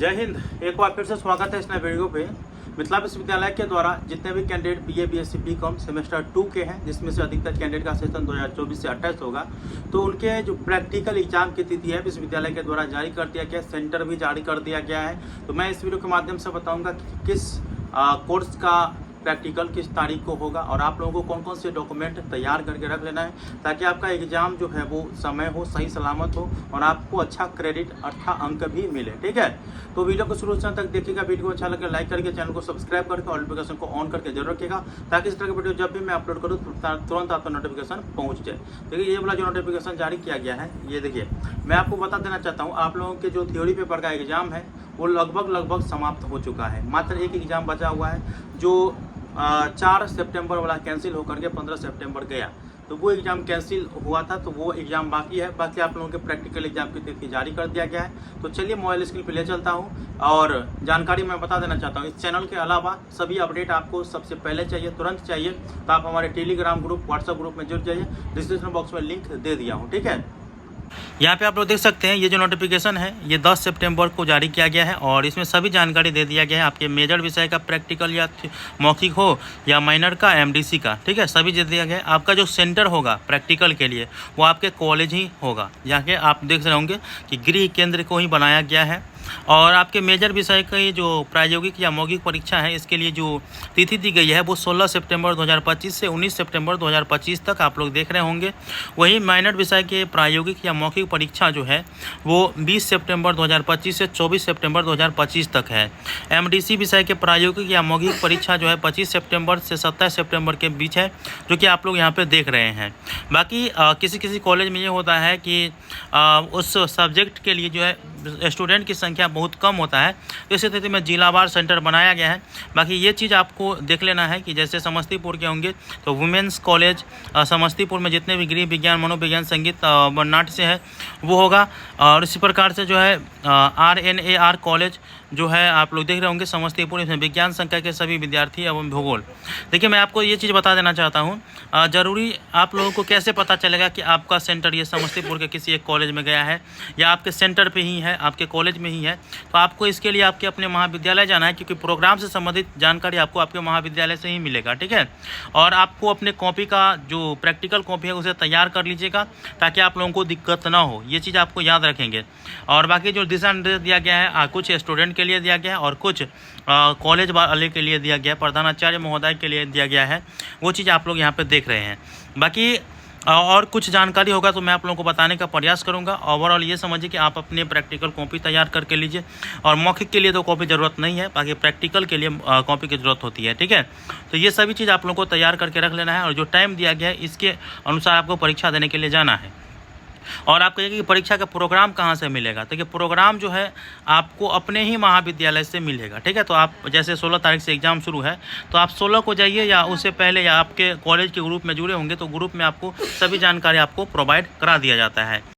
जय हिंद। एक बार फिर से स्वागत है इस नए वीडियो पे। मिथिला विश्वविद्यालय के द्वारा जितने भी candidate BA BSc BCom semester 2 के हैं, जिसमें से अधिकतर कैंडिडेट का सेशन 2024 से 28 होगा, तो उनके जो प्रैक्टिकल एग्जाम की तिथि है विश्वविद्यालय के द्वारा जारी कर दिया गया, सेंटर भी जारी कर दिया गया है। तो मैं इस वीडियो के माध्यम से बताऊंगा कि किस कोर्स का प्रैक्टिकल किस तारीख को होगा और आप लोगों को कौन कौन से डॉक्यूमेंट तैयार करके रख लेना है, ताकि आपका एग्जाम जो है वो समय हो, सही सलामत हो और आपको अच्छा क्रेडिट, अच्छा अंक भी मिले। ठीक है, तो वीडियो को शुरू से अंत तक देखिएगा। वीडियो को अच्छा लगे लाइक करके, चैनल को सब्सक्राइब करके और नोटिफिकेशन को ऑन करके जरूर रखिएगा, ताकि इस तरह की वीडियो जब भी मैं अपलोड करूँ तुरंत आपका नोटिफिकेशन पहुँच जाए। देखिए, ये वाला जो नोटिफिकेशन जारी किया गया है, ये देखिए मैं आपको बता देना चाहता हूँ, आप लोगों के जो थ्योरी पेपर का एग्जाम है वो लगभग समाप्त हो चुका है। मात्र एक एग्जाम बचा हुआ है जो 4 सितंबर वाला कैंसिल होकर के 15 सितंबर गया, तो वो एग्ज़ाम कैंसिल हुआ था, तो वो एग्ज़ाम बाकी है। बाकी आप लोगों के प्रैक्टिकल एग्जाम की तिथि जारी कर दिया गया है। तो चलिए मोबाइल स्क्रीन पे ले चलता हूँ और जानकारी मैं बता देना चाहता हूँ। इस चैनल के अलावा सभी अपडेट आपको सबसे पहले चाहिए, तुरंत चाहिए, तो आप हमारे टेलीग्राम ग्रुप, व्हाट्सएप ग्रुप में जुड़ जाइए। डिस्क्रिप्शन बॉक्स में लिंक दे दिया हूँ। ठीक है, यहाँ पे आप लोग देख सकते हैं, ये जो नोटिफिकेशन है ये 10 सितंबर को जारी किया गया है और इसमें सभी जानकारी दे दिया गया है। आपके मेजर विषय का प्रैक्टिकल या मौखिक हो या माइनर का, एमडीसी का, ठीक है, सभी दे दिया गया है। आपका जो सेंटर होगा प्रैक्टिकल के लिए वो आपके कॉलेज ही होगा, यहाँ के आप देख रहे होंगे कि गृह केंद्र को ही बनाया गया है। और आपके मेजर विषय की जो प्रायोगिक या मौखिक परीक्षा है, इसके लिए जो तिथि दी गई है वो 16 सितंबर 2025 से 19 सितंबर 2025 तक आप लोग देख रहे होंगे। वहीं माइनर विषय के प्रायोगिक या मौखिक परीक्षा जो है वो 20 सितंबर 2025 से 24 सितंबर 2025 तक है। एमडीसी विषय के प्रायोगिक या मौखिक परीक्षा जो है 25 सितंबर से 27 सितंबर के बीच है, जो कि आप लोग यहाँ पर देख रहे हैं। बाकी किसी किसी कॉलेज में ये होता है कि उस सब्जेक्ट के लिए जो है स्टूडेंट की संख्या बहुत कम होता है, तो इस स्थिति में जिलावार सेंटर बनाया गया है। बाकी ये चीज़ आपको देख लेना है कि जैसे समस्तीपुर के होंगे तो वुमेंस कॉलेज समस्तीपुर में जितने भी गृह विज्ञान, मनोविज्ञान, संगीत व नाट्य से है वो होगा। और इसी प्रकार से जो है RNAR कॉलेज जो है आप लोग देख रहे होंगे समस्तीपुर, इसमें विज्ञान संख्या के सभी विद्यार्थी एवं भूगोल। देखिए, मैं आपको ये चीज़ बता देना चाहता हूँ, ज़रूरी आप लोगों को कैसे पता चलेगा कि आपका सेंटर ये समस्तीपुर के किसी एक कॉलेज में गया है या आपके सेंटर पे ही है, आपके कॉलेज में ही है। तो आपको इसके लिए आपके अपने महाविद्यालय जाना है, क्योंकि प्रोग्राम से संबंधित जानकारी आपको आपके महाविद्यालय से ही मिलेगा। ठीक है, और आपको अपने कॉपी का जो प्रैक्टिकल कॉपी है उसे तैयार कर लीजिएगा, ताकि आप लोगों को दिक्कत ना हो। ये चीज़ आपको याद रखेंगे। और बाकी जो दिशा निर्देश दिया गया है कुछ स्टूडेंट के लिए दिया गया है और कुछ कॉलेज वाले के लिए दिया गया है, प्रधानाचार्य महोदय के लिए दिया गया है। वो चीज़ आप लोग यहाँ पे देख रहे हैं। बाकी और कुछ जानकारी होगा तो मैं आप लोगों को बताने का प्रयास करूंगा। ओवरऑल ये समझिए कि आप अपने प्रैक्टिकल कॉपी तैयार करके लीजिए, और मौखिक के लिए तो कॉपी ज़रूरत नहीं है, बाकी प्रैक्टिकल के लिए कॉपी की ज़रूरत होती है। ठीक है, तो ये सभी चीज़ आप लोगों को तैयार करके रख लेना है और जो टाइम दिया गया है इसके अनुसार आपको परीक्षा देने के लिए जाना है। और आप कहिए कि परीक्षा का प्रोग्राम कहाँ से मिलेगा, तो ये प्रोग्राम जो है आपको अपने ही महाविद्यालय से मिलेगा। ठीक है, तो आप जैसे 16 तारीख से एग्ज़ाम शुरू है, तो आप 16 को जाइए या उससे पहले, या आपके कॉलेज के ग्रुप में जुड़े होंगे तो ग्रुप में आपको सभी जानकारी आपको प्रोवाइड करा दिया जाता है।